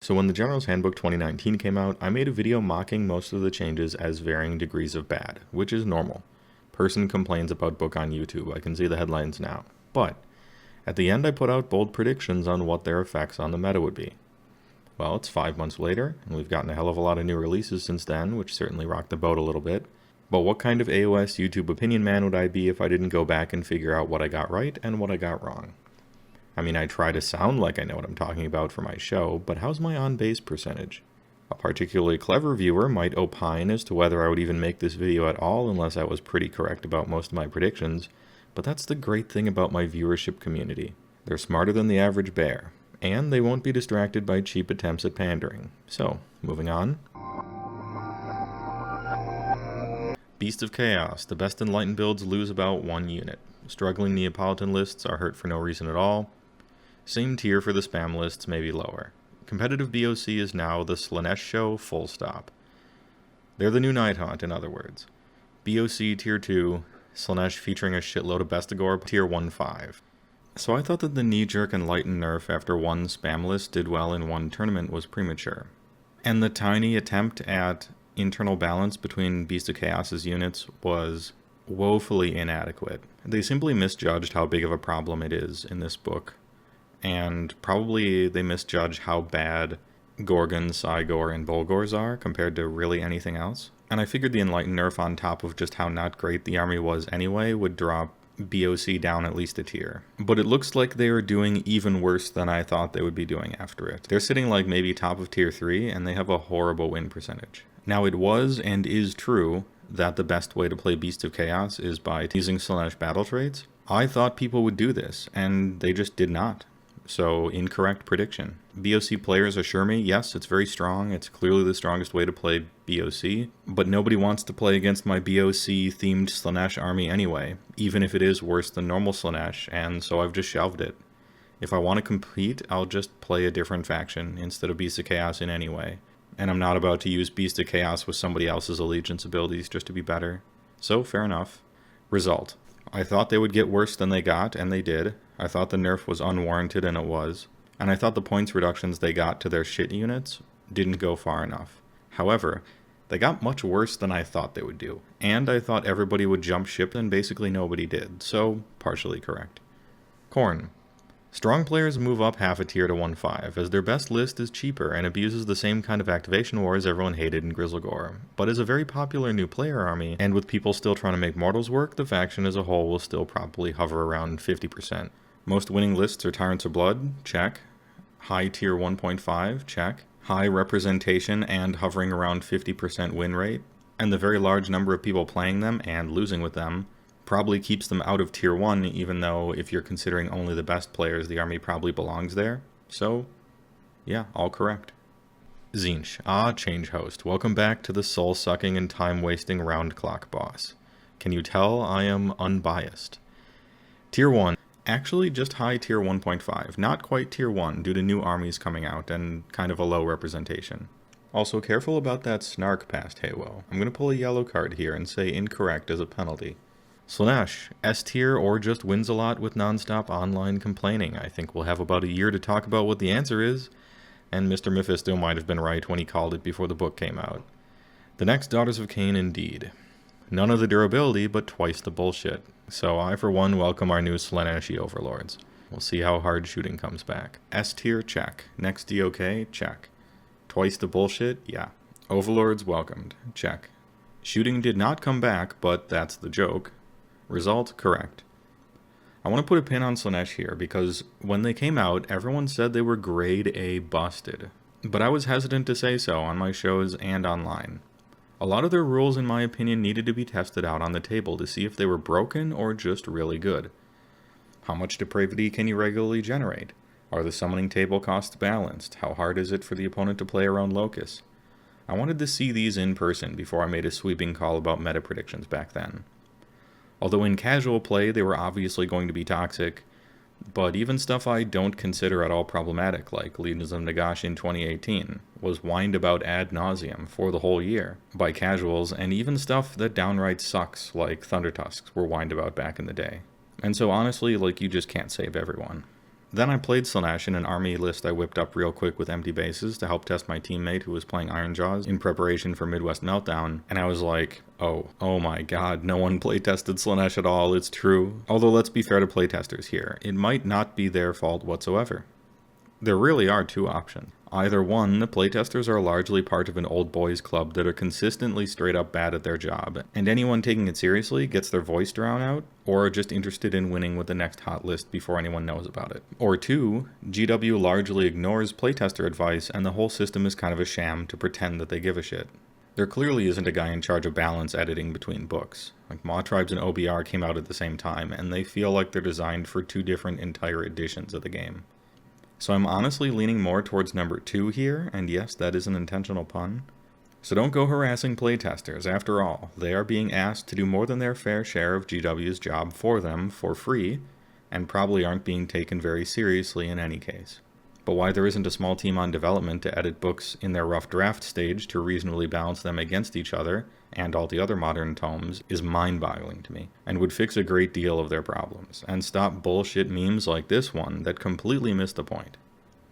So when the General's Handbook 2019 came out, I made a video mocking most of the changes as varying degrees of bad, which is normal. Person complains about book on YouTube, I can see the headlines now. But at the end I put out bold predictions on what their effects on the meta would be. Well, it's 5 months later, and we've gotten a hell of a lot of new releases since then, which certainly rocked the boat a little bit. But what kind of AOS YouTube opinion man would I be if I didn't go back and figure out what I got right and what I got wrong? I mean, I try to sound like I know what I'm talking about for my show, but how's my on-base percentage? A particularly clever viewer might opine as to whether I would even make this video at all unless I was pretty correct about most of my predictions, but that's the great thing about my viewership community. They're smarter than the average bear, and they won't be distracted by cheap attempts at pandering. So, moving on. Beast of Chaos. The best Enlightened builds lose about 1 unit. Struggling Neapolitan lists are hurt for no reason at all. Same tier for the spam lists, maybe lower. Competitive BOC is now the Slaanesh show, full stop. They're the new Nighthaunt, in other words. BOC tier 2, Slaanesh featuring a shitload of Bestigor, tier 1-5. So I thought that the knee-jerk Enlightened nerf after one spam list did well in one tournament was premature. And the tiny attempt at internal balance between Beast of Chaos's units was woefully inadequate. They simply misjudged how big of a problem it is in this book. And probably they misjudge how bad Gorgon, Cygor, and Volgors are compared to really anything else. And I figured the Enlightened nerf on top of just how not great the army was anyway would drop BOC down at least a tier. But it looks like they are doing even worse than I thought they would be doing after it. They're sitting like maybe top of tier 3, and they have a horrible win percentage. Now it was and is true that the best way to play Beast of Chaos is by using Slaanesh battle traits. I thought people would do this, and they just did not. So, incorrect prediction. BOC players assure me, yes, it's very strong, it's clearly the strongest way to play BOC, but nobody wants to play against my BOC-themed Slaanesh army anyway, even if it is worse than normal Slaanesh, and so I've just shelved it. If I want to compete, I'll just play a different faction instead of Beast of Chaos in any way, and I'm not about to use Beast of Chaos with somebody else's allegiance abilities just to be better. So, fair enough. Result. I thought they would get worse than they got, and they did. I thought the nerf was unwarranted, and it was. And I thought the points reductions they got to their shit units didn't go far enough. However, they got much worse than I thought they would do. And I thought everybody would jump ship, and basically nobody did. So, partially correct. Khorne. Strong players move up half a tier to 1-5, as their best list is cheaper and abuses the same kind of activation wars everyone hated in Grizzlegore, but is a very popular new player army, and with people still trying to make mortals work, the faction as a whole will still probably hover around 50%. Most winning lists are Tyrants of Blood, check. High tier 1.5, check. High representation and hovering around 50% win rate, and the very large number of people playing them and losing with them probably keeps them out of tier 1, even though if you're considering only the best players, the army probably belongs there. So, yeah, all correct. Tzeentch. Change host. Welcome back to the soul-sucking and time-wasting round clock boss. Can you tell I am unbiased? Tier 1. Actually just high tier 1.5, not quite tier 1 due to new armies coming out and kind of a low representation. Also careful about that snark past HeyWoah. I'm going to pull a yellow card here and say incorrect as a penalty. Slaanesh, S tier or just wins a lot with non-stop online complaining. I think we'll have about a year to talk about what the answer is, and Mr. Mephisto might have been right when he called it before the book came out. The next Daughters of Cain indeed. None of the durability, but twice the bullshit. So I for one welcome our new Slaaneshi overlords. We'll see how hard shooting comes back. S tier, check. Next DOK, check. Twice the bullshit, yeah. Overlords welcomed, check. Shooting did not come back, but that's the joke. Result, correct. I want to put a pin on Slaanesh here, because when they came out, everyone said they were grade A busted. But I was hesitant to say so on my shows and online. A lot of their rules, in my opinion, needed to be tested out on the table to see if they were broken or just really good. How much depravity can you regularly generate? Are the summoning table costs balanced? How hard is it for the opponent to play around Locus? I wanted to see these in person before I made a sweeping call about meta predictions back then. Although in casual play they were obviously going to be toxic, but even stuff I don't consider at all problematic, like Legions of Nagash in 2018, was whined about ad nauseum for the whole year by casuals, and even stuff that downright sucks, like Thundertusks, were whined about back in the day. And so honestly, like, you just can't save everyone. Then I played Slaanesh in an army list I whipped up real quick with empty bases to help test my teammate who was playing Ironjaws in preparation for Midwest Meltdown, and I was like, oh my god, no one playtested Slaanesh at all, it's true. Although let's be fair to playtesters here, it might not be their fault whatsoever. There really are two options. Either one, the playtesters are largely part of an old boys club that are consistently straight up bad at their job, and anyone taking it seriously gets their voice drowned out, or are just interested in winning with the next hot list before anyone knows about it. Or two, GW largely ignores playtester advice and the whole system is kind of a sham to pretend that they give a shit. There clearly isn't a guy in charge of balance editing between books. Like, Maw Tribes and OBR came out at the same time, and they feel like they're designed for two different entire editions of the game. So I'm honestly leaning more towards number 2 here, and yes, that is an intentional pun. So don't go harassing playtesters. After all, they are being asked to do more than their fair share of GW's job for them for free, and probably aren't being taken very seriously in any case. But why there isn't a small team on development to edit books in their rough draft stage to reasonably balance them against each other, and all the other modern tomes, is mind-boggling to me, and would fix a great deal of their problems, and stop bullshit memes like this one that completely miss the point.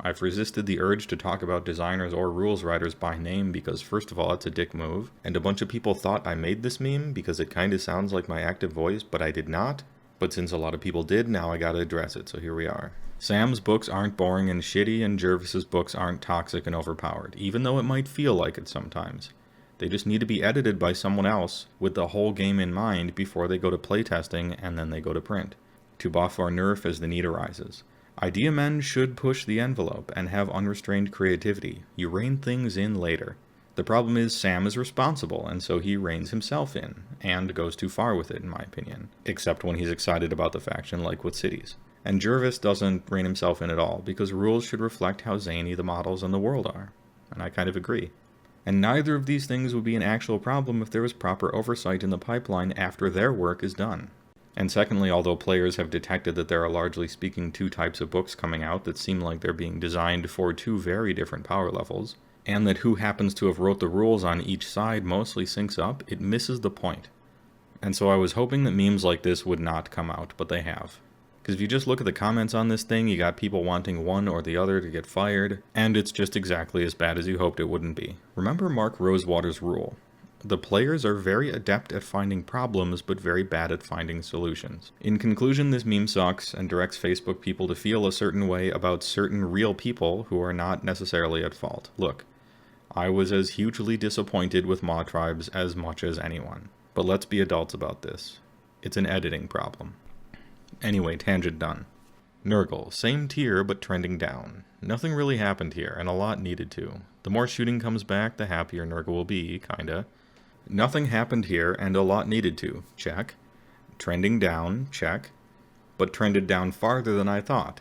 I've resisted the urge to talk about designers or rules writers by name because first of all it's a dick move, and a bunch of people thought I made this meme because it kinda sounds like my active voice, but I did not. But since a lot of people did, now I gotta address it, so here we are. Sam's books aren't boring and shitty, and Jervis's books aren't toxic and overpowered, even though it might feel like it sometimes. They just need to be edited by someone else with the whole game in mind before they go to playtesting and then they go to print, to buff or nerf as the need arises. Idea men should push the envelope and have unrestrained creativity. You rein things in later. The problem is Sam is responsible, and so he reins himself in, and goes too far with it in my opinion, except when he's excited about the faction like with cities. And Jervis doesn't rein himself in at all, because rules should reflect how zany the models and the world are, and I kind of agree. And neither of these things would be an actual problem if there was proper oversight in the pipeline after their work is done. And secondly, although players have detected that there are largely speaking two types of books coming out that seem like they're being designed for two very different power levels, and that who happens to have wrote the rules on each side mostly syncs up, it misses the point. And so I was hoping that memes like this would not come out, but they have. Because if you just look at the comments on this thing, you got people wanting one or the other to get fired, and it's just exactly as bad as you hoped it wouldn't be. Remember Mark Rosewater's rule. The players are very adept at finding problems, but very bad at finding solutions. In conclusion, this meme sucks and directs Facebook people to feel a certain way about certain real people who are not necessarily at fault. Look, I was as hugely disappointed with Maw Tribes as much as anyone. But let's be adults about this. It's an editing problem. Anyway, tangent done. Nergal, same tier but trending down. Nothing really happened here, and a lot needed to. The more shooting comes back, the happier Nergal will be, kinda. Nothing happened here, and a lot needed to. Check. Trending down, check. But trended down farther than I thought.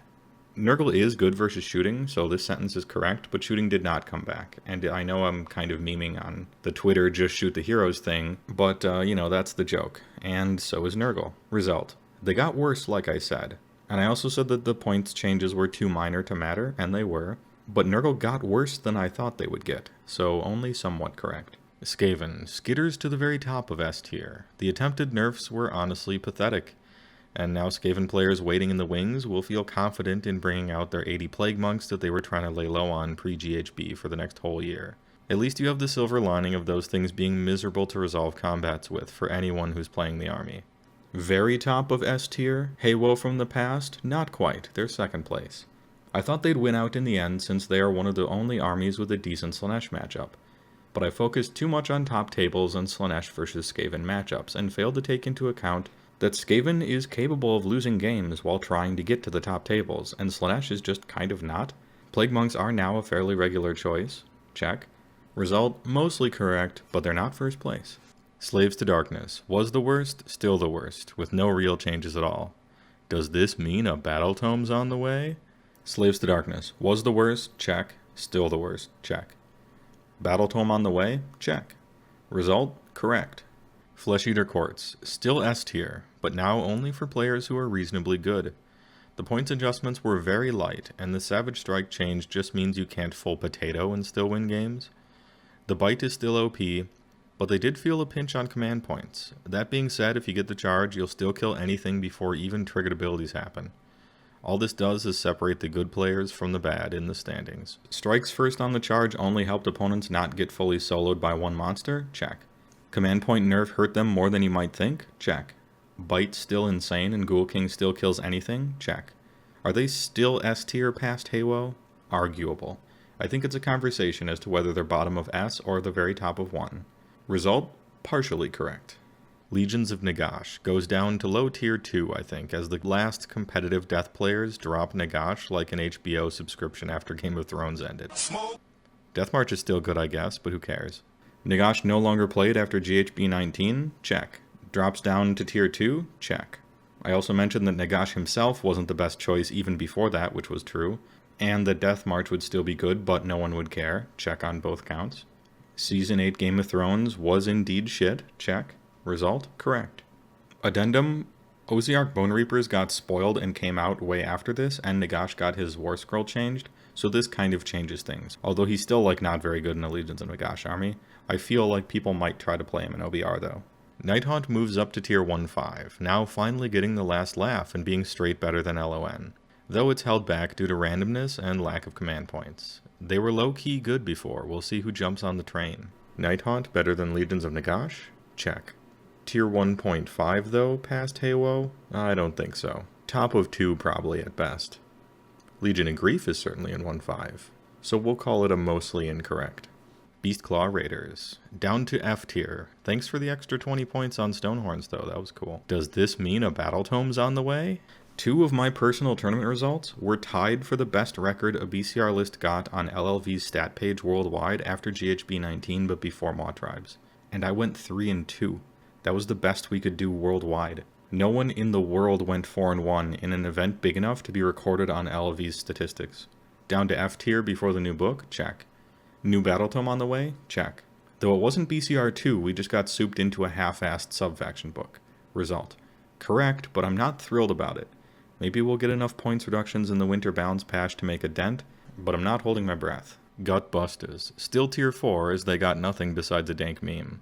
Nergal is good versus shooting, so this sentence is correct, but shooting did not come back. And I know I'm kind of memeing on the Twitter just shoot the heroes thing, but, that's the joke. And so is Nergal. Result. They got worse, like I said. And I also said that the points changes were too minor to matter, and they were. But Nergal got worse than I thought they would get, so only somewhat correct. Skaven skitters to the very top of S tier. The attempted nerfs were honestly pathetic. And now Skaven players waiting in the wings will feel confident in bringing out their 80 Plague Monks that they were trying to lay low on pre-GHB for the next whole year. At least you have the silver lining of those things being miserable to resolve combats with for anyone who's playing the army. Very top of S tier, HeyWoah from the past? Not quite, they're second place. I thought they'd win out in the end since they are one of the only armies with a decent Slaanesh matchup. But I focused too much on top tables and Slaanesh versus Skaven matchups and failed to take into account that Skaven is capable of losing games while trying to get to the top tables, and Slaanesh is just kind of not. Plague Monks are now a fairly regular choice. Check. Result, mostly correct, but they're not first place. Slaves to Darkness. Was the worst, still the worst, with no real changes at all. Does this mean a battle tome's on the way? Slaves to Darkness. Was the worst? Check. Still the worst? Check. Battle tome on the way? Check. Result? Correct. Flesh Eater Courts. Still S tier, but now only for players who are reasonably good. The points adjustments were very light, and the Savage Strike change just means you can't full potato and still win games. The Bite is still OP, but they did feel a pinch on command points. That being said, if you get the charge, you'll still kill anything before even triggered abilities happen. All this does is separate the good players from the bad in the standings. Strikes first on the charge only helped opponents not get fully soloed by one monster? Check. Command point nerf hurt them more than you might think? Check. Bite still insane and Ghoul King still kills anything? Check. Are they still S tier past HeyWoah? Arguable. I think it's a conversation as to whether they're bottom of S or the very top of 1. Result? Partially correct. Legions of Nagash goes down to low tier 2, I think, as the last competitive death players drop Nagash like an HBO subscription after Game of Thrones ended. Deathmarch is still good, I guess, but who cares? Nagash no longer played after GHB19? Check. Drops down to tier 2? Check. I also mentioned that Nagash himself wasn't the best choice even before that, which was true, and that Deathmarch would still be good, but no one would care. Check on both counts. Season 8 Game of Thrones was indeed shit. Check. Result? Correct. Addendum: Oziark Bone Reapers got spoiled and came out way after this, and Nagash got his war scroll changed, so this kind of changes things. Although he's still not very good in the Legions of Nagash army, I feel like people might try to play him in OBR though. Nighthaunt moves up to tier 1-5, now finally getting the last laugh and being straight better than LON, though it's held back due to randomness and lack of command points. They were low-key good before, we'll see who jumps on the train. Nighthaunt better than Legions of Nagash? Check. Tier 1.5 though, past HeyWoah? I don't think so. Top of 2 probably at best. Legion of Grief is certainly in 1.5, so we'll call it a mostly incorrect. Beastclaw Raiders. Down to F tier. Thanks for the extra 20 points on Stonehorns though, that was cool. Does this mean a Battletome's on the way? 2 of my personal tournament results were tied for the best record a BCR list got on LLV's stat page worldwide after GHB19 but before Maw Tribes. And I went 3-2. That was the best we could do worldwide. No one in the world went 4-1 in an event big enough to be recorded on LLV's statistics. Down to F tier before the new book? Check. New Battletome on the way? Check. Though it wasn't BCR 2, we just got souped into a half-assed sub-faction book. Result. Correct, but I'm not thrilled about it. Maybe we'll get enough points reductions in the Winter Balance patch to make a dent, but I'm not holding my breath. Gutbusters. Still tier 4 as they got nothing besides a dank meme.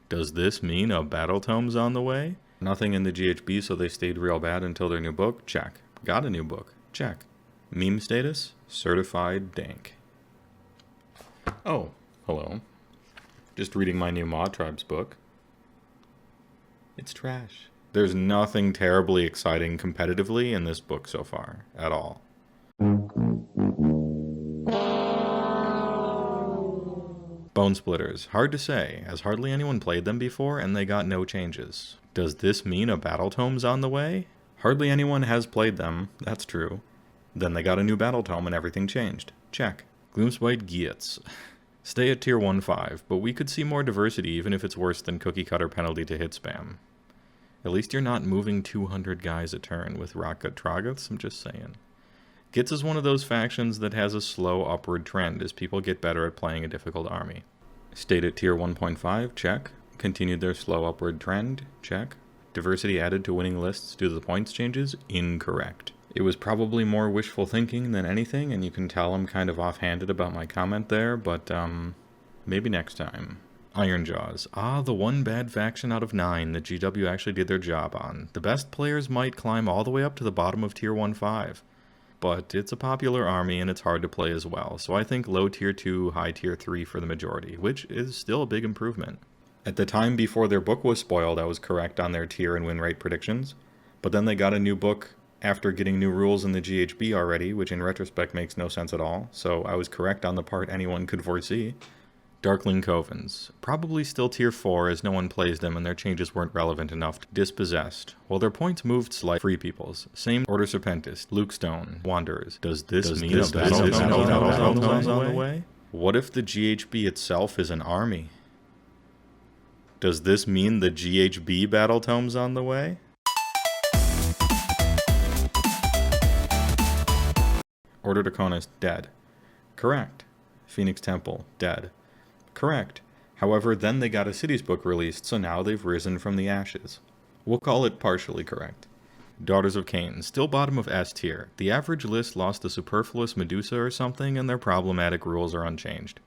Does this mean a Battletome's on the way? Nothing in the GHB, so they stayed real bad until their new book? Check. Got a new book? Check. Meme status? Certified dank. Oh, hello. Just reading my new Maw Tribes book. It's trash. There's nothing terribly exciting competitively in this book so far, at all. Bonesplitters. Hard to say, as hardly anyone played them before and they got no changes. Does this mean a Battletome's on the way? Hardly anyone has played them, that's true. Then they got a new Battletome and everything changed. Check. Gloomspite Geats. Stay at tier 1-5, but we could see more diversity even if it's worse than cookie cutter penalty to hit spam. At least you're not moving 200 guys a turn with Rockgut Trogoths, I'm just saying. Gits is one of those factions that has a slow upward trend as people get better at playing a difficult army. Stayed at tier 1.5, check. Continued their slow upward trend, check. Diversity added to winning lists due to the points changes, incorrect. It was probably more wishful thinking than anything, and you can tell I'm kind of offhanded about my comment there, but maybe next time. Ironjaws. Ah, the one bad faction out of 9 that GW actually did their job on. The best players might climb all the way up to the bottom of tier 1.5. But it's a popular army and it's hard to play as well, so I think low tier 2, high tier 3 for the majority, which is still a big improvement. At the time before their book was spoiled, I was correct on their tier and win rate predictions, but then they got a new book after getting new rules in the GHB already, which in retrospect makes no sense at all, so I was correct on the part anyone could foresee. Darkling Covens. Probably still tier 4 as no one plays them and their changes weren't relevant enough. Dispossessed. While their points moved slightly. Free Peoples. Same Order Serpentis. Luke Stone. Wanderers. Does this mean a Battletome's on the way? What if the GHB itself is an army? Does this mean the GHB Battletome's on the way? Order Draconis, dead. Correct. Phoenix Temple, dead. Correct. However, then they got a Cities book released, so now they've risen from the ashes. We'll call it partially correct. Daughters of Cain, still bottom of S tier. The average list lost a superfluous Medusa or something, and their problematic rules are unchanged.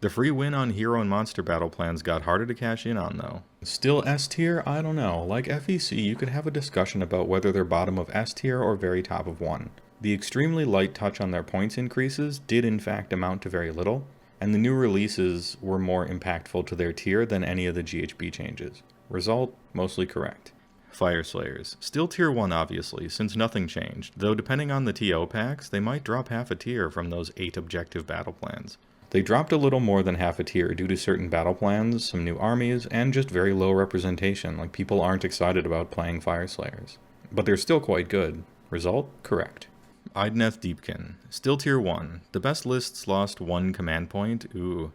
The free win on hero and monster battle plans got harder to cash in on, though. Still S tier? I don't know. Like FEC, you could have a discussion about whether they're bottom of S tier or very top of 1. The extremely light touch on their points increases did in fact amount to very little, and the new releases were more impactful to their tier than any of the GHB changes. Result, mostly correct. Fire Slayers. Still tier 1 obviously, since nothing changed, though depending on the TO packs, they might drop half a tier from those 8 objective battle plans. They dropped a little more than half a tier due to certain battle plans, some new armies, and just very low representation, like people aren't excited about playing Fire Slayers. But they're still quite good. Result, correct. Idneth Deepkin. Still tier 1. The best lists lost 1 command point. Ooh.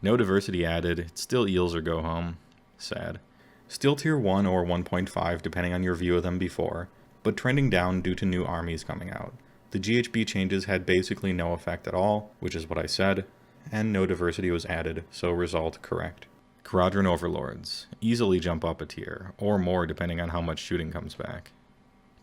No diversity added. It's still eels or go home. Sad. Still tier 1 or 1.5 depending on your view of them before, but trending down due to new armies coming out. The GHB changes had basically no effect at all, which is what I said, and no diversity was added, so result correct. Quadrant Overlords. Easily jump up a tier, or more depending on how much shooting comes back.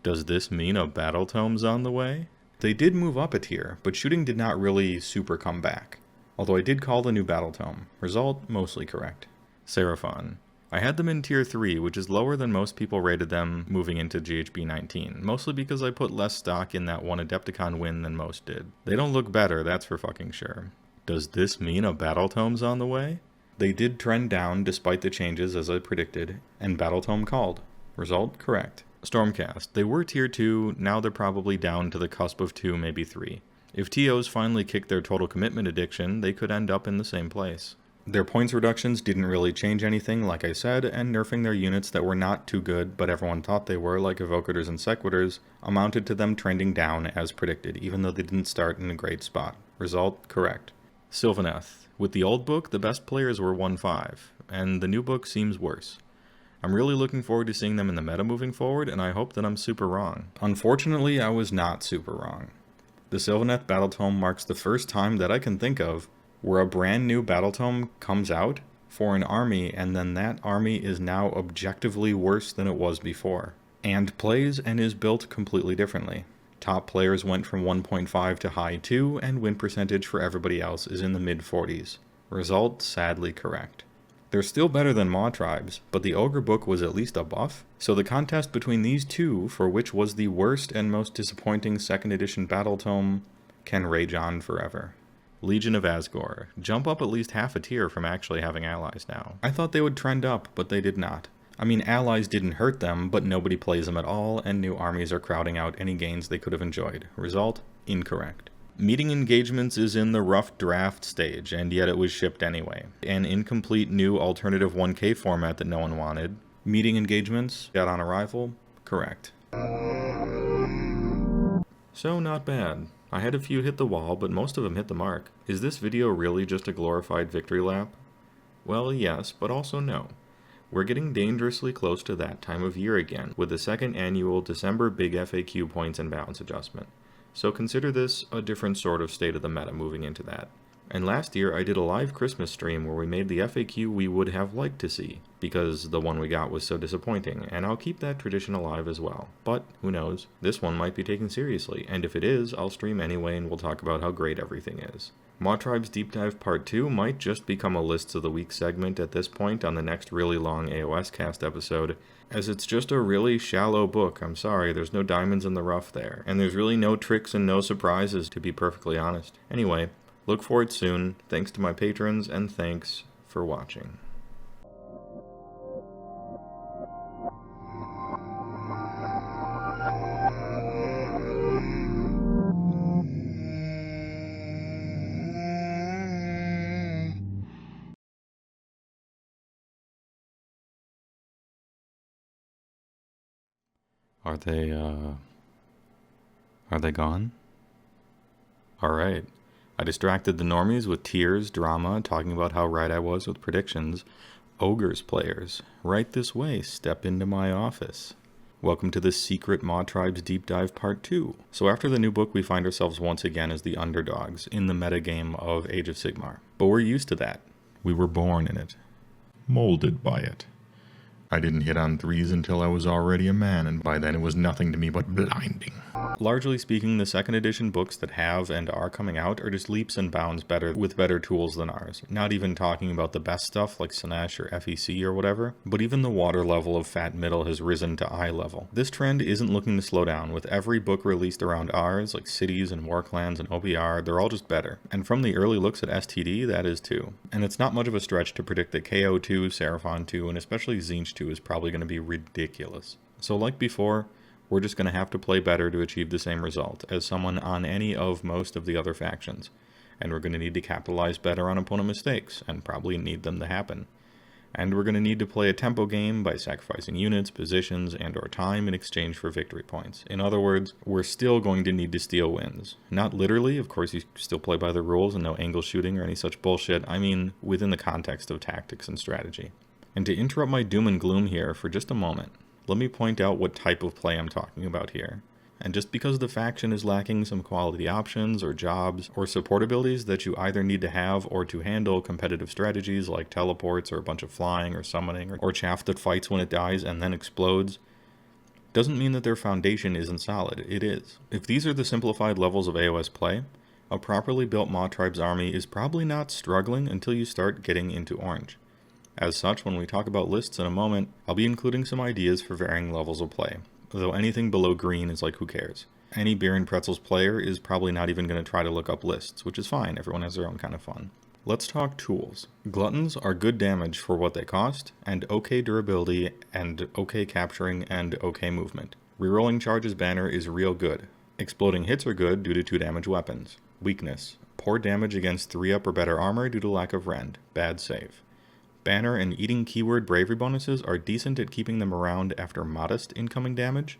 Does this mean a battle tome's on the way? They did move up a tier, but shooting did not really super come back. Although I did call the new battle tome. Result, mostly correct. Seraphon. I had them in tier 3, which is lower than most people rated them moving into GHB19, mostly because I put less stock in that one Adepticon win than most did. They don't look better, that's for fucking sure. Does this mean a battle tome's on the way? They did trend down despite the changes as I predicted, and battle tome called. Result, correct. Stormcast. They were tier 2, now they're probably down to the cusp of 2, maybe 3. If TOs finally kick their total commitment addiction, they could end up in the same place. Their points reductions didn't really change anything, like I said, and nerfing their units that were not too good, but everyone thought they were, like Evocators and Sequitors, amounted to them trending down as predicted, even though they didn't start in a great spot. Result, correct. Sylvaneth. With the old book, the best players were 1-5, and the new book seems worse. I'm really looking forward to seeing them in the meta moving forward, and I hope that I'm super wrong. Unfortunately, I was not super wrong. The Sylvaneth Battle Tome marks the first time that I can think of where a brand new battle tome comes out for an army and then that army is now objectively worse than it was before, and plays and is built completely differently. Top players went from 1.5 to high 2, and win percentage for everybody else is in the mid-40s. Result, sadly correct. They're still better than Maw Tribes, but the Ogre book was at least a buff, so the contest between these two for which was the worst and most disappointing 2nd edition battle tome can rage on forever. Legion of Asgore. Jump up at least half a tier from actually having allies now. I thought they would trend up, but they did not. I mean, allies didn't hurt them, but nobody plays them at all, and new armies are crowding out any gains they could have enjoyed. Result, incorrect. Meeting Engagements is in the rough draft stage, and yet it was shipped anyway. An incomplete new alternative 1K format that no one wanted. Meeting Engagements got on arrival, correct. So not bad. I had a few hit the wall, but most of them hit the mark. Is this video really just a glorified victory lap? Well, yes, but also no. We're getting dangerously close to that time of year again, with the 2nd annual December Big FAQ points and balance adjustment. So consider this a different sort of state of the meta moving into that. And last year I did a live Christmas stream where we made the FAQ we would have liked to see, because the one we got was so disappointing, and I'll keep that tradition alive as well. But, who knows, this one might be taken seriously, and if it is, I'll stream anyway and we'll talk about how great everything is. Maw Tribes Deep Dive Part 2 might just become a Lists of the Week segment at this point on the next really long AOS cast episode, as it's just a really shallow book. I'm sorry, there's no diamonds in the rough there, and there's really no tricks and no surprises, to be perfectly honest. Anyway, look for it soon. Thanks to my patrons, and thanks for watching. Are they gone? Alright. I distracted the normies with tears, drama, talking about how right I was with predictions. Ogres players, right this way, step into my office. Welcome to the secret Maw Tribes Deep Dive Part 2. So after the new book, we find ourselves once again as the underdogs in the metagame of Age of Sigmar. But we're used to that. We were born in it. Molded by it. I didn't hit on 3s until I was already a man, and by then it was nothing to me but blinding. Largely speaking, the second edition books that have and are coming out are just leaps and bounds better with better tools than ours. Not even talking about the best stuff like Sinesh or FEC or whatever, but even the water level of Fat Middle has risen to eye level. This trend isn't looking to slow down, with every book released around ours, like Cities and Warclans and OBR, they're all just better. And from the early looks at STD, that is too. And it's not much of a stretch to predict that KO2, Seraphon 2, and especially Tzeentch 2 is probably going to be ridiculous. So like before, we're just going to have to play better to achieve the same result as someone on any of most of the other factions. And we're going to need to capitalize better on opponent mistakes, and probably need them to happen. And we're going to need to play a tempo game by sacrificing units, positions, and or time in exchange for victory points. In other words, we're still going to need to steal wins. Not literally, of course you still play by the rules and no angle shooting or any such bullshit, I mean within the context of tactics and strategy. And to interrupt my doom and gloom here for just a moment, let me point out what type of play I'm talking about here. And just because the faction is lacking some quality options or jobs or support abilities that you either need to have or to handle competitive strategies like teleports or a bunch of flying or summoning or chaff that fights when it dies and then explodes, doesn't mean that their foundation isn't solid. It is. If these are the simplified levels of AOS play, a properly built Maw Tribe's army is probably not struggling until you start getting into Orange. As such, when we talk about lists in a moment, I'll be including some ideas for varying levels of play, though anything below green is like who cares. Any Beer and Pretzels player is probably not even going to try to look up lists, which is fine, everyone has their own kind of fun. Let's talk tools. Gluttons are good damage for what they cost, and okay durability, and okay capturing, and okay movement. Rerolling Charge's banner is real good. Exploding hits are good due to 2 damage weapons. Weakness: poor damage against 3-up or better armor due to lack of rend. Bad save. Banner and eating keyword bravery bonuses are decent at keeping them around after modest incoming damage,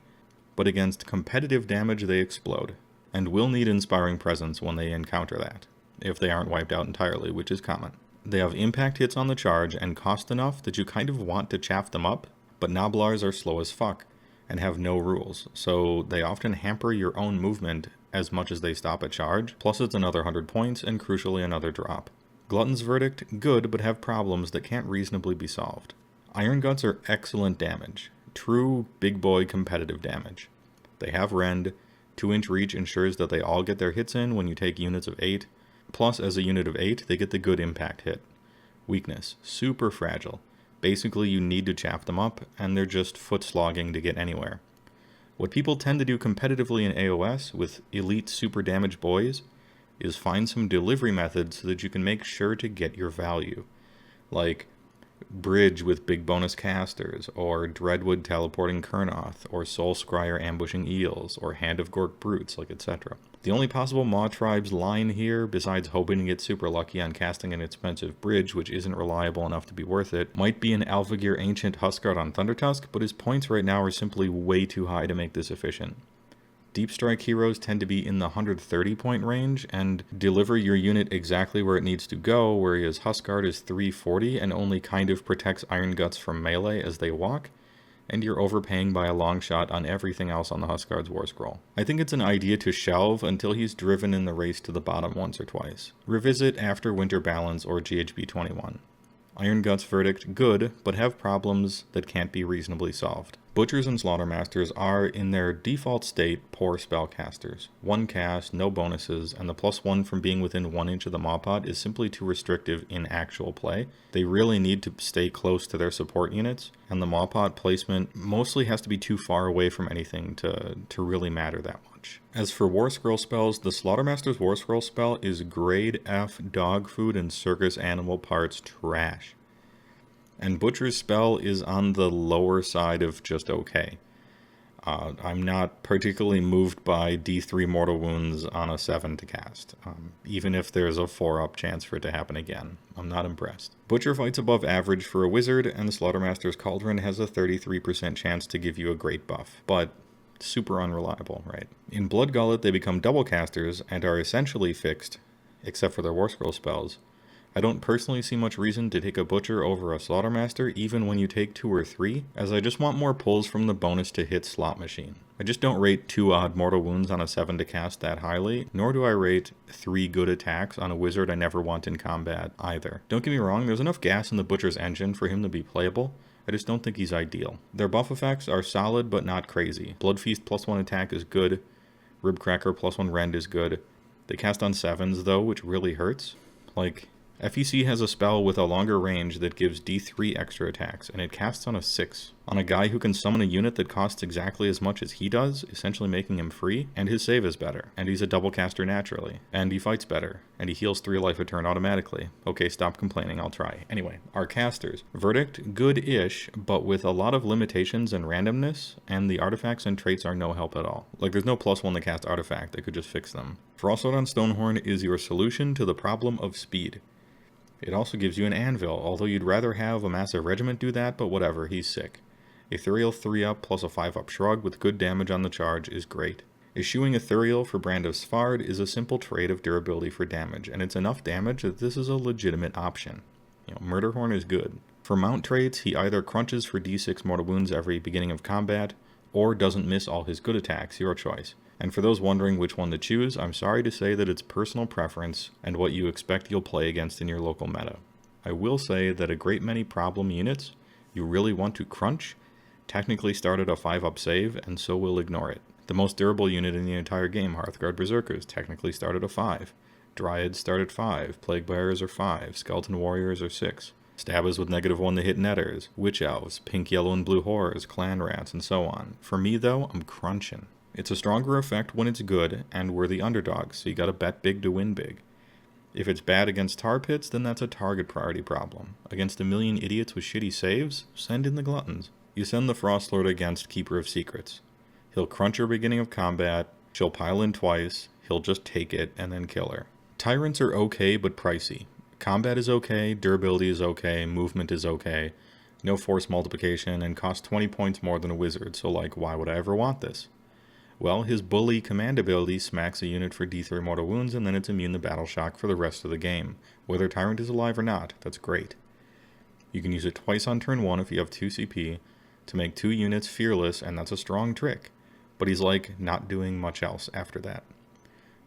but against competitive damage they explode, and will need inspiring presence when they encounter that, if they aren't wiped out entirely, which is common. They have impact hits on the charge and cost enough that you kind of want to chaff them up, but Noblars are slow as fuck, and have no rules, so they often hamper your own movement as much as they stop a charge, plus it's another 100 points and crucially another drop. Glutton's Verdict, good, but have problems that can't reasonably be solved. Iron Guts are excellent damage. True big boy competitive damage. They have rend, 2-inch reach ensures that they all get their hits in when you take units of 8, plus as a unit of 8 they get the good impact hit. Weakness, super fragile. Basically you need to chaff them up, and they're just foot slogging to get anywhere. What people tend to do competitively in AOS with elite super damage boys is find some delivery methods so that you can make sure to get your value. Like Bridge with big bonus casters, or Dreadwood teleporting Kurnoth, or Soul Scryer ambushing eels, or Hand of Gork brutes, like etc. The only possible Maw Tribe's line here, besides hoping to get super lucky on casting an expensive bridge which isn't reliable enough to be worth it, might be an Alvagear Ancient Huskguard on Thundertusk, but his points right now are simply way too high to make this efficient. Deep Strike heroes tend to be in the 130 point range and deliver your unit exactly where it needs to go, whereas Huskguard is 340 and only kind of protects Iron Guts from melee as they walk, and you're overpaying by a long shot on everything else on the Huskguard's War Scroll. I think it's an idea to shelve until he's driven in the race to the bottom once or twice. Revisit after Winter Balance or GHB21. Iron Guts Verdict, good, but have problems that can't be reasonably solved. Butchers and Slaughtermasters are, in their default state, poor spellcasters. 1 cast, no bonuses, and the +1 from being within 1 inch of the Maw Pot is simply too restrictive in actual play. They really need to stay close to their support units, and the Maw Pot placement mostly has to be too far away from anything to really matter that much. As for War Scroll spells, the Slaughtermaster's War Scroll spell is grade F dog food and circus animal parts trash. And Butcher's spell is on the lower side of just okay. I'm not particularly moved by D3 Mortal Wounds on a 7 to cast, even if there's a 4-up chance for it to happen again. I'm not impressed. Butcher fights above average for a wizard, and the Slaughtermaster's Cauldron has a 33% chance to give you a great buff, but super unreliable, right? In Blood Gullet, they become double casters and are essentially fixed, except for their War Scroll spells. I don't personally see much reason to take a Butcher over a Slaughtermaster even when you take 2 or 3, as I just want more pulls from the bonus to hit slot machine. I just don't rate 2 odd Mortal Wounds on a 7 to cast that highly, nor do I rate 3 good attacks on a wizard I never want in combat either. Don't get me wrong, there's enough gas in the Butcher's engine for him to be playable, I just don't think he's ideal. Their buff effects are solid but not crazy. Blood Feast +1 attack is good. Ribcracker +1 rend is good. They cast on 7s though, which really hurts. Like, FEC has a spell with a longer range that gives D3 extra attacks, and it casts on a 6. On a guy who can summon a unit that costs exactly as much as he does, essentially making him free, and his save is better, and he's a double caster naturally, and he fights better, and he heals 3 life a turn automatically. Okay, stop complaining, I'll try. Anyway, our casters. Verdict, good-ish, but with a lot of limitations and randomness, and the artifacts and traits are no help at all. Like, there's no +1 to cast artifact that could just fix them. Frostsword on Stonehorn is your solution to the problem of speed. It also gives you an anvil, although you'd rather have a massive regiment do that, but whatever, he's sick. Ethereal 3-up plus a 5-up shrug with good damage on the charge is great. Eschewing Ethereal for Brand of Svard is a simple trait of durability for damage, and it's enough damage that this is a legitimate option. Murderhorn is good. For mount traits, he either crunches for d6 mortal wounds every beginning of combat, or doesn't miss all his good attacks, your choice. And for those wondering which one to choose, I'm sorry to say that it's personal preference and what you expect you'll play against in your local meta. I will say that a great many problem units you really want to crunch technically start at a 5-up save, and so will ignore it. The most durable unit in the entire game, Hearthguard Berserkers, technically start at a 5. Dryads start at 5, Plague Bearers are 5, Skeleton Warriors are 6. Stabbers with -1 to hit netters, Witch Elves, Pink, Yellow, and Blue Horrors, Clan Rats, and so on. For me though, I'm crunching. It's a stronger effect when it's good, and we're the underdogs, so you gotta bet big to win big. If it's bad against tar pits, then that's a target priority problem. Against a million idiots with shitty saves, send in the gluttons. You send the Frostlord against Keeper of Secrets. He'll crunch her beginning of combat, she'll pile in twice, he'll just take it, and then kill her. Tyrants are okay, but pricey. Combat is okay, durability is okay, movement is okay, no force multiplication, and cost 20 points more than a wizard, so like, why would I ever want this? Well, his Bully command ability smacks a unit for D3 mortal wounds, and then it's immune to battle shock for the rest of the game. Whether Tyrant is alive or not, that's great. You can use it twice on turn 1 if you have 2 CP, to make 2 units fearless, and that's a strong trick. But he's like, not doing much else after that.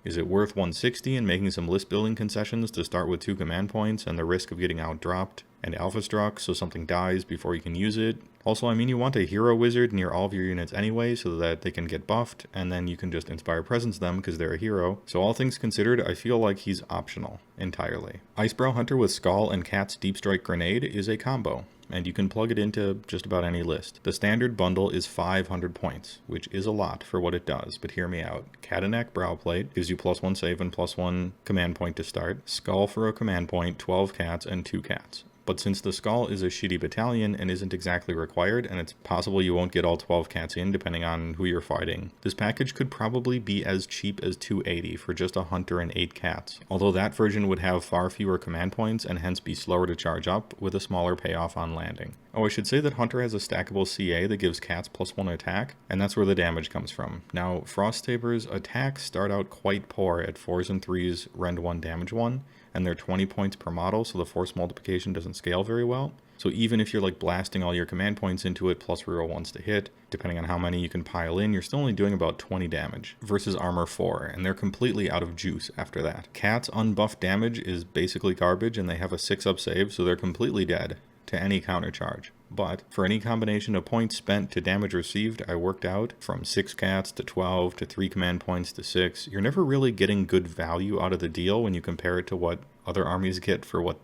Is it worth 160 and making some list building concessions to start with 2 command points and the risk of getting outdropped and alpha struck so something dies before you can use it? Also, I mean, you want a hero wizard near all of your units anyway so that they can get buffed, and then you can just inspire presence them because they're a hero. So all things considered, I feel like he's optional entirely. Icebrow Hunter with Skull and Cat's Deep Strike Grenade is a combo, and you can plug it into just about any list. The standard bundle is 500 points, which is a lot for what it does, but hear me out. Katanak Browplate gives you +1 save and +1 command point to start. Skull for a command point, 12 cats and 2 cats. But since the Skull is a shitty battalion and isn't exactly required, and it's possible you won't get all 12 cats in depending on who you're fighting, this package could probably be as cheap as 280 for just a Hunter and 8 cats. Although that version would have far fewer command points and hence be slower to charge up with a smaller payoff on landing. Oh, I should say that Hunter has a stackable CA that gives cats +1 attack, and that's where the damage comes from. Now, Frost Saber's attacks start out quite poor at 4s and 3s, rend 1, damage 1, and they're 20 points per model, so the force multiplication doesn't scale very well. So even if you're like blasting all your command points into it plus reroll 1s to hit, depending on how many you can pile in, you're still only doing about 20 damage versus armor 4, and they're completely out of juice after that. Cat's unbuffed damage is basically garbage, and they have a 6-up save, so they're completely dead to any counter charge. But for any combination of points spent to damage received, I worked out from 6 cats to 12 to 3 command points to 6. You're never really getting good value out of the deal when you compare it to what other armies get for what,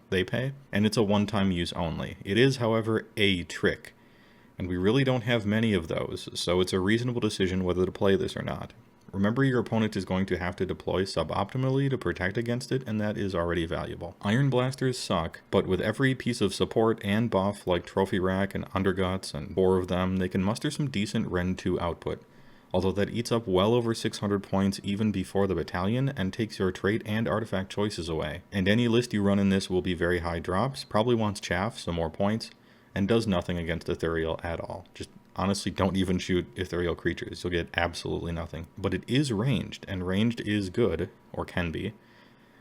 they pay. And it's a one-time use only. It is, however, a trick. And we really don't have many of those, so it's a reasonable decision whether to play this or not. Remember, your opponent is going to have to deploy suboptimally to protect against it, and that is already valuable. Iron Blasters suck, but with every piece of support and buff like Trophy Rack and Underguts and 4 of them, they can muster some decent Rend 2 output. Although that eats up well over 600 points even before the battalion and takes your trait and artifact choices away. And any list you run in this will be very high drops, probably wants chaff, so more points, and does nothing against Ethereal at all. Just honestly, don't even shoot ethereal creatures. You'll get absolutely nothing. But it is ranged, and ranged is good, or can be.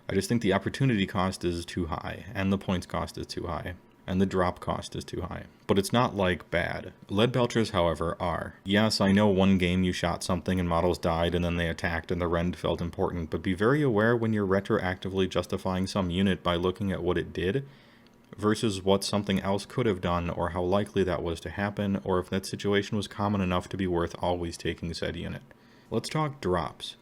I just think the opportunity cost is too high, and the points cost is too high, and the drop cost is too high. But it's not like bad. Lead Belchers, however, are. Yes, I know one game you shot something and models died and then they attacked and the rend felt important, but be very aware when you're retroactively justifying some unit by looking at what it did versus what something else could have done, or how likely that was to happen, or if that situation was common enough to be worth always taking said unit. Let's talk drops.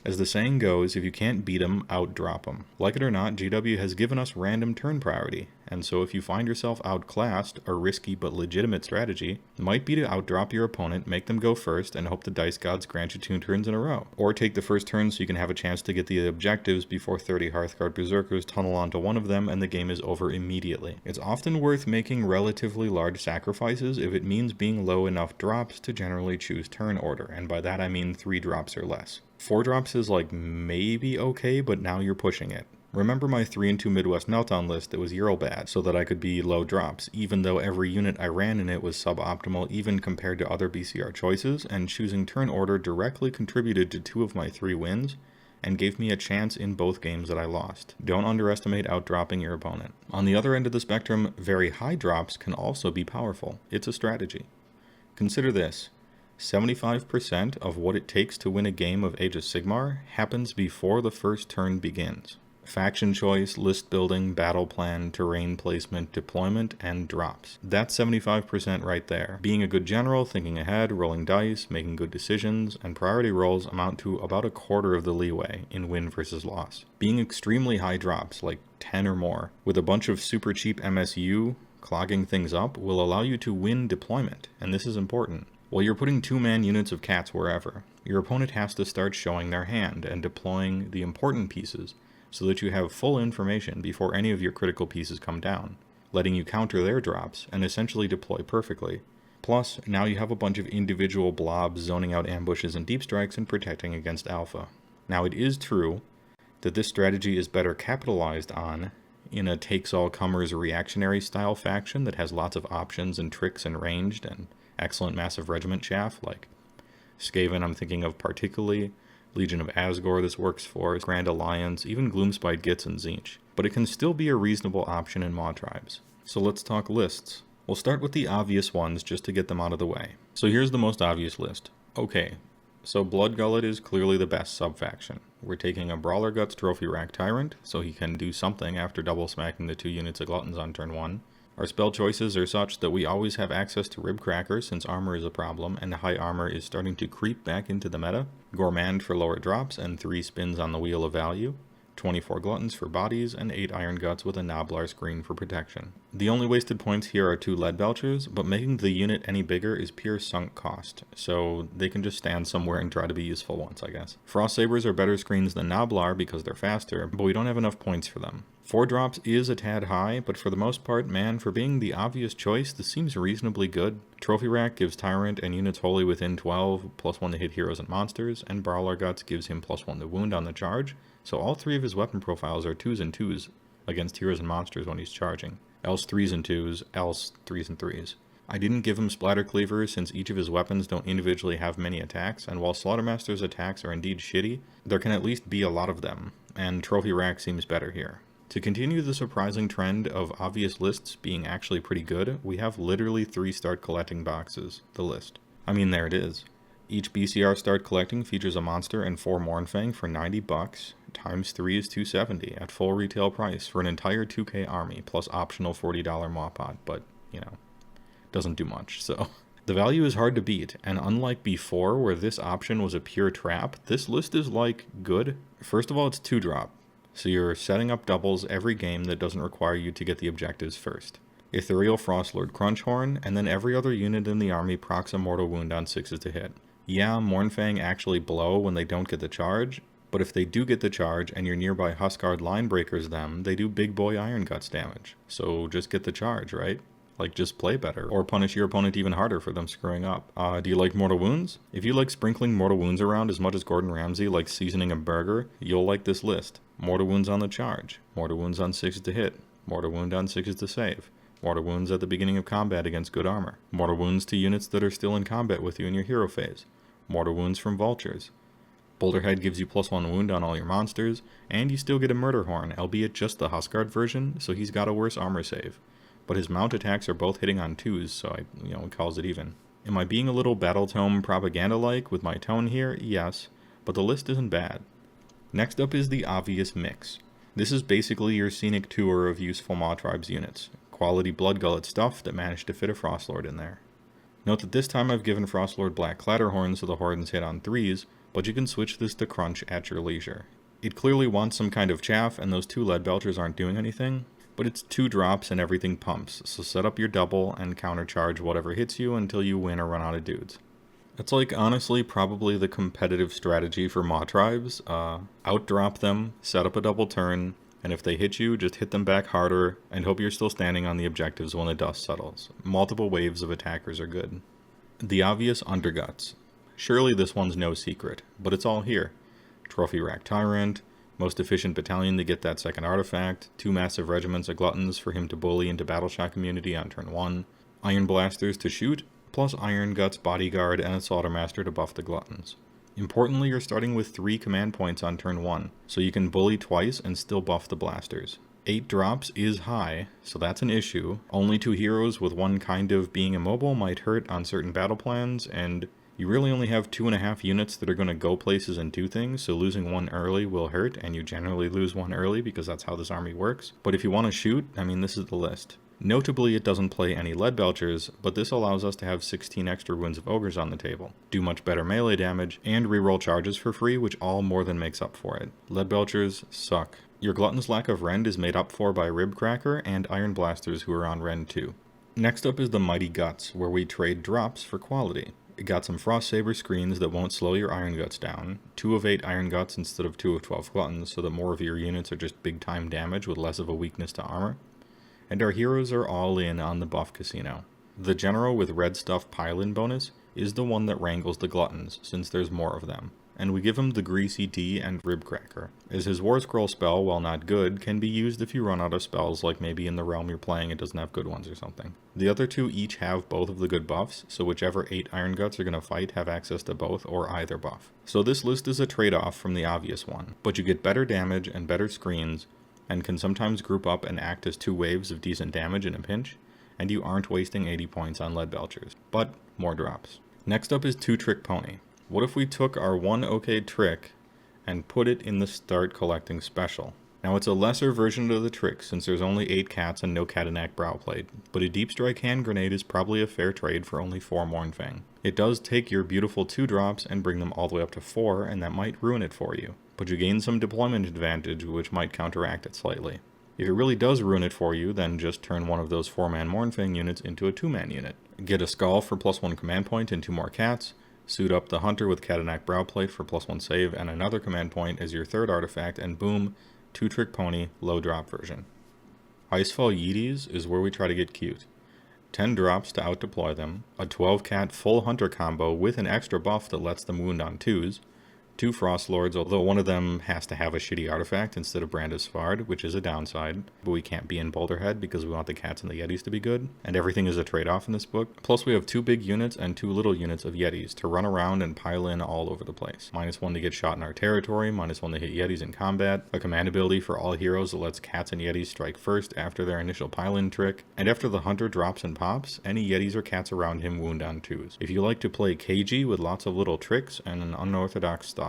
As the saying goes, if you can't beat 'em, out-drop 'em. Like it or not, GW has given us random turn priority, and so if you find yourself outclassed, a risky but legitimate strategy might be to outdrop your opponent, make them go first, and hope the dice gods grant you 2 turns in a row. Or take the first turn so you can have a chance to get the objectives before 30 Hearthguard Berserkers tunnel onto one of them and the game is over immediately. It's often worth making relatively large sacrifices if it means being low enough drops to generally choose turn order, and by that I mean 3 drops or less. 4 drops is like maybe okay, but now you're pushing it. Remember my 3 and 2 Midwest Meltdown list that was Earl bad, so that I could be low drops, even though every unit I ran in it was suboptimal even compared to other BCR choices, and choosing turn order directly contributed to 2 of my 3 wins, and gave me a chance in both games that I lost. Don't underestimate outdropping your opponent. On the other end of the spectrum, very high drops can also be powerful. It's a strategy. Consider this. 75% of what it takes to win a game of Age of Sigmar happens before the first turn begins. Faction choice, list building, battle plan, terrain placement, deployment, and drops. That's 75% right there. Being a good general, thinking ahead, rolling dice, making good decisions, and priority rolls amount to about a quarter of the leeway in win versus loss. Being extremely high drops, like 10 or more, with a bunch of super cheap MSU clogging things up, will allow you to win deployment, and this is important. While you're putting 2-man units of cats wherever, your opponent has to start showing their hand and deploying the important pieces so that you have full information before any of your critical pieces come down, letting you counter their drops and essentially deploy perfectly. Plus, now you have a bunch of individual blobs zoning out ambushes and deep strikes and protecting against alpha. Now it is true that this strategy is better capitalized on in a takes-all-comers reactionary style faction that has lots of options and tricks and ranged and excellent massive regiment chaff, like Skaven I'm thinking of particularly, Legion of Asgore this works for, Grand Alliance, even Gloomspite Gitz and Tzeentch. But it can still be a reasonable option in mod tribes. So let's talk lists. We'll start with the obvious ones just to get them out of the way. So here's the most obvious list. Okay, so Bloodgullet is clearly the best sub-faction. We're taking a Brawler Guts Trophy Rack Tyrant, so he can do something after double smacking the 2 units of Gluttons on turn 1. Our spell choices are such that we always have access to Rib Cracker since armor is a problem and high armor is starting to creep back into the meta. Gourmand for lower drops and 3 spins on the Wheel of Value. 24 Gluttons for bodies, and 8 Iron Guts with a Noblar screen for protection. The only wasted points here are 2 Lead Belchers, but making the unit any bigger is pure sunk cost, so they can just stand somewhere and try to be useful once, I guess. Frost Sabers are better screens than Noblar because they're faster, but we don't have enough points for them. 4 drops is a tad high, but for the most part, man, for being the obvious choice, this seems reasonably good. Trophy Rack gives Tyrant and units wholly within 12, +1 to hit heroes and monsters, and Brawler Guts gives him +1 to wound on the charge, so all 3 of his weapon profiles are 2s and 2s against heroes and monsters when he's charging, else 3s and 2s, else 3s and 3s. I didn't give him Splatter Cleaver since each of his weapons don't individually have many attacks, and while Slaughtermaster's attacks are indeed shitty, there can at least be a lot of them, and Trophy Rack seems better here. To continue the surprising trend of obvious lists being actually pretty good, we have literally 3 start collecting boxes, the list. I mean, there it is. Each BCR start collecting features a monster and 4 Mournfang for $90, times 3 is $270 at full retail price for an entire 2K army, plus optional $40 Mawpod, but, you know, doesn't do much, so. The value is hard to beat, and unlike before where this option was a pure trap, this list is like, good. First of all, it's 2-drop. So you're setting up doubles every game that doesn't require you to get the objectives first. Ethereal Frostlord Crunchhorn, and then every other unit in the army procs a mortal wound on 6s to hit. Yeah, Mournfang actually blow when they don't get the charge, but if they do get the charge and your nearby Huskard line breakers them, they do big boy Iron Guts damage. So just get the charge, right? Like, just play better, or punish your opponent even harder for them screwing up. Do you like Mortal Wounds? If you like sprinkling Mortal Wounds around as much as Gordon Ramsay likes seasoning a burger, you'll like this list. Mortal Wounds on the charge, Mortal Wounds on 6s to hit, Mortal Wound on 6s to save, Mortal Wounds at the beginning of combat against good armor, Mortal Wounds to units that are still in combat with you in your hero phase, Mortal Wounds from Vultures. Boulderhead gives you +1 wound on all your monsters, and you still get a Murder Horn, albeit just the Huskard version, so he's got a worse armor save. But his mount attacks are both hitting on 2s, so it calls it even. Am I being a little Battle Tome propaganda-like with my tone here? Yes, but the list isn't bad. Next up is the obvious mix. This is basically your scenic tour of useful Maw Tribes units. Quality Blood Gullet stuff that managed to fit a Frostlord in there. Note that this time I've given Frostlord Black Clatterhorn so the Hordens hit on 3s, but you can switch this to Crunch at your leisure. It clearly wants some kind of chaff, and those 2 Lead Belchers aren't doing anything, but it's 2 drops and everything pumps, so set up your double and countercharge whatever hits you until you win or run out of dudes. It's like, honestly, probably the competitive strategy for Maw Tribes. Outdrop them, set up a double turn, and if they hit you, just hit them back harder, and hope you're still standing on the objectives when the dust settles. Multiple waves of attackers are good. The obvious Underguts. Surely this one's no secret, but it's all here. Trophy Rack Tyrant, most efficient battalion to get that second artifact, 2 massive regiments of Gluttons for him to bully into Battleshock immunity on turn 1, Iron Blasters to shoot, plus Iron Guts Bodyguard and a Slaughtermaster to buff the Gluttons. Importantly, you're starting with 3 command points on turn 1, so you can bully twice and still buff the blasters. 8 drops is high, so that's an issue. Only 2 heroes with one kind of being immobile might hurt on certain battle plans, and you really only have 2.5 units that are going to go places and do things, so losing 1 early will hurt, and you generally lose 1 early because that's how this army works. But if you want to shoot, I mean, this is the list. Notably, it doesn't play any Lead Belchers, but this allows us to have 16 extra Wounds of Ogres on the table, do much better melee damage, and reroll charges for free, which all more than makes up for it. Lead Belchers suck. Your Glutton's lack of Rend is made up for by Ribcracker and Iron Blasters who are on Rend too. Next up is the Mighty Guts, where we trade drops for quality. It got some Frost Saber screens that won't slow your Iron Guts down, 2 of 8 Iron Guts instead of 2 of 12 Gluttons, so that more of your units are just big time damage with less of a weakness to armor. And our heroes are all in on the buff casino. The general with red stuff pile-in bonus is the one that wrangles the Gluttons, since there's more of them. And we give him the Greasy D and Ribcracker, as his War Scroll spell, while not good, can be used if you run out of spells, like maybe in the realm you're playing it doesn't have good ones or something. The other 2 each have both of the good buffs, so whichever 8 Iron Guts are going to fight have access to both or either buff. So this list is a trade-off from the obvious one, but you get better damage and better screens, and can sometimes group up and act as 2 waves of decent damage in a pinch, and you aren't wasting 80 points on Lead Belchers, but more drops. Next up is 2 Trick Pony. What if we took our 1 OK trick and put it in the Start Collecting special? Now it's a lesser version of the trick since there's only 8 cats and no Catanac Browplate, but a Deep Strike Hand Grenade is probably a fair trade for only 4 Mournfang. It does take your beautiful 2 drops and bring them all the way up to 4, and that might ruin it for you, but you gain some deployment advantage which might counteract it slightly. If it really does ruin it for you, then just turn one of those 4-man Mournfang units into a 2-man unit. Get a Skull for +1 command point and 2 more cats, suit up the Hunter with Catanac Browplate for +1 save and another command point as your 3rd artifact, and boom, 2 Trick Pony, low drop version. Icefall Yeeties is where we try to get cute. 10 drops to outdeploy them, a 12 cat full Hunter combo with an extra buff that lets them wound on 2s, 2 Frostlords, although one of them has to have a shitty artifact instead of Brand of Svard, which is a downside, but we can't be in Boulderhead because we want the cats and the Yetis to be good, and everything is a trade-off in this book. Plus we have 2 big units and 2 little units of Yetis to run around and pile in all over the place. -1 to get shot in our territory, -1 to hit Yetis in combat, a command ability for all heroes that lets cats and Yetis strike first after their initial pile-in trick, and after the Hunter drops and pops, any Yetis or cats around him wound on 2s. If you like to play cagey with lots of little tricks and an unorthodox style,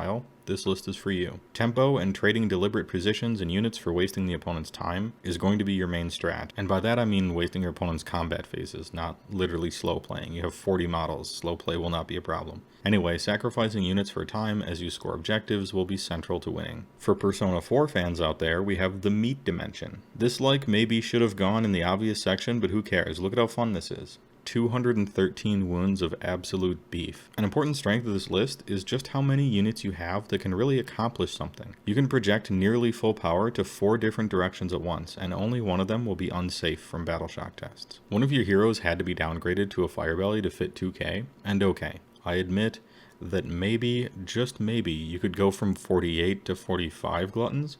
this list is for you. Tempo and trading deliberate positions and units for wasting the opponent's time is going to be your main strat, and by that I mean wasting your opponent's combat phases, not literally slow playing. You have 40 models, slow play will not be a problem. Anyway, sacrificing units for time as you score objectives will be central to winning. For Persona 4 fans out there, we have the meat dimension. This maybe should have gone in the obvious section, but who cares? Look at how fun this is. 213 wounds of absolute beef. An important strength of this list is just how many units you have that can really accomplish something. You can project nearly full power to 4 different directions at once, and only one of them will be unsafe from Battleshock tests. One of your heroes had to be downgraded to a Firebelly to fit 2k, and okay, I admit that maybe, just maybe, you could go from 48 to 45 Gluttons,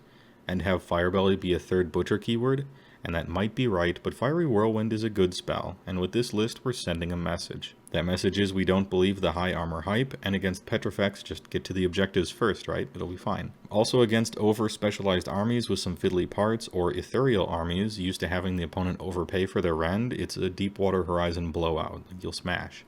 and have Firebelly be a 3rd Butcher keyword, and that might be right, but Fiery Whirlwind is a good spell, and with this list we're sending a message. That message is we don't believe the high armor hype, and against Petrifex just get to the objectives first, right? It'll be fine. Also against over-specialized armies with some fiddly parts, or ethereal armies used to having the opponent overpay for their rend, it's a Deepwater Horizon blowout. You'll smash.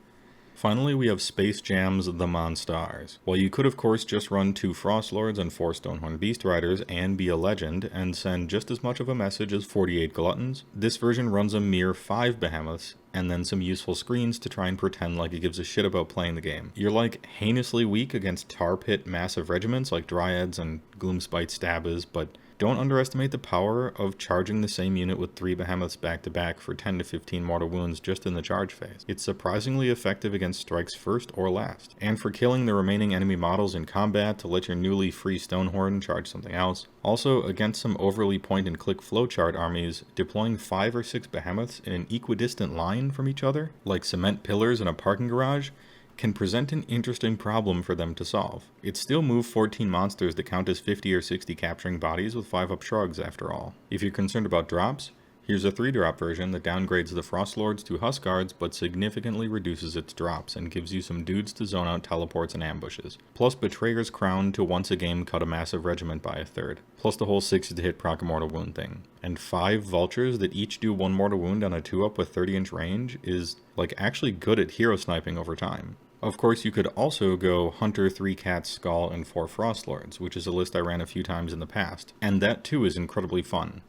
Finally, we have Space Jam's The Monstars. While you could of course just run 2 Frostlords and 4 Stonehorn Beast Riders and be a legend and send just as much of a message as 48 Gluttons, this version runs a mere 5 Behemoths and then some useful screens to try and pretend like it gives a shit about playing the game. You're like heinously weak against Tar Pit massive regiments like Dryads and Gloomspite Stabbas, but don't underestimate the power of charging the same unit with 3 Behemoths back to back for 10 to 15 mortal wounds just in the charge phase. It's surprisingly effective against strikes first or last, and for killing the remaining enemy models in combat to let your newly free Stonehorn charge something else. Also, against some overly point and click flowchart armies, deploying 5 or 6 Behemoths in an equidistant line from each other, like cement pillars in a parking garage, can present an interesting problem for them to solve. It still move 14 monsters that count as 50 or 60 capturing bodies with 5-up shrugs after all. If you're concerned about drops, here's a 3-drop version that downgrades the Frostlords to Huskguards but significantly reduces its drops and gives you some dudes to zone out teleports and ambushes. Plus Betrayer's Crown to once a game cut a massive regiment by a third. Plus the whole 6 to hit proc a mortal wound thing. And 5 Vultures that each do 1 mortal wound on a 2-up with 30-inch range is like actually good at hero sniping over time. Of course, you could also go Hunter, 3 Cats, Skull, and 4 Frostlords, which is a list I ran a few times in the past, and that too is incredibly fun.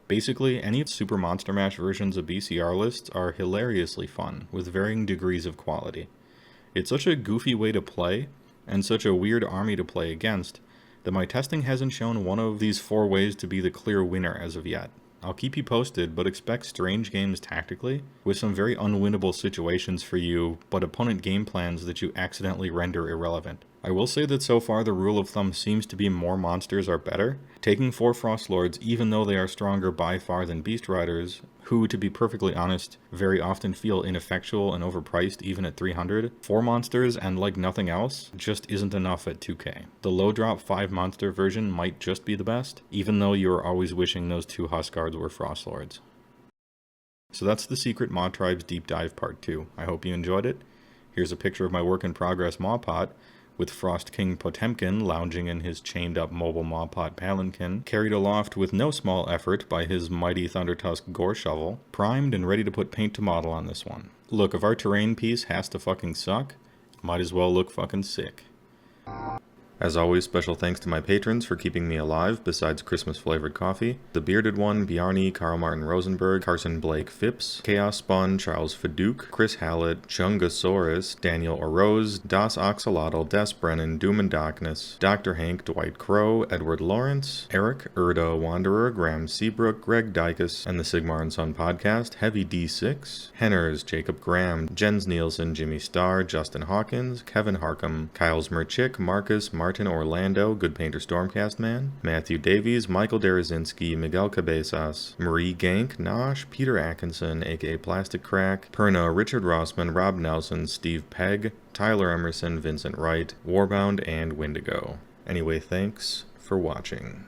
Basically, any Super Monster Mash versions of BCR lists are hilariously fun, with varying degrees of quality. It's such a goofy way to play, and such a weird army to play against, that my testing hasn't shown one of these 4 ways to be the clear winner as of yet. I'll keep you posted, but expect strange games tactically, with some very unwinnable situations for you, but opponent game plans that you accidentally render irrelevant. I will say that so far the rule of thumb seems to be more monsters are better. Taking 4 Frostlords, even though they are stronger by far than Beast Riders, who, to be perfectly honest, very often feel ineffectual and overpriced even at 300, 4 monsters and like nothing else just isn't enough at 2k. The low drop 5 monster version might just be the best, even though you are always wishing those 2 Huskguards were Frostlords. So that's the Secret Maw Tribes Deep Dive Part 2. I hope you enjoyed it. Here's a picture of my work in progress Maw Pot, with Frost King Potemkin lounging in his chained-up mobile Mawpot palanquin, carried aloft with no small effort by his mighty Thundertusk gore shovel, primed and ready to put paint to model on this one. Look, if our terrain piece has to fucking suck, might as well look fucking sick. As always, special thanks to my patrons for keeping me alive, besides Christmas-flavored coffee. The Bearded One, Bjarni, Carl Martin Rosenberg, Carson Blake Phipps, Chaos Spawn, Charles Faduke, Chris Hallett, Chungasaurus, Daniel Oroz, Das Oxalotl, Des Brennan, Doom and Darkness, Dr. Hank, Dwight Crow, Edward Lawrence, Eric, Erda Wanderer, Graham Seabrook, Greg Dykus, and the Sigmar and Son podcast, Heavy D6, Henners, Jacob Graham, Jens Nielsen, Jimmy Starr, Justin Hawkins, Kevin Harcum, Kyles Merchick, Marcus, Martin Orlando, Good Painter Stormcast Man, Matthew Davies, Michael Derazinski, Miguel Cabezas, Marie Gank, Nosh, Peter Atkinson, aka Plastic Crack, Perna, Richard Rossman, Rob Nelson, Steve Pegg, Tyler Emerson, Vincent Wright, Warbound, and Windigo. Anyway, thanks for watching.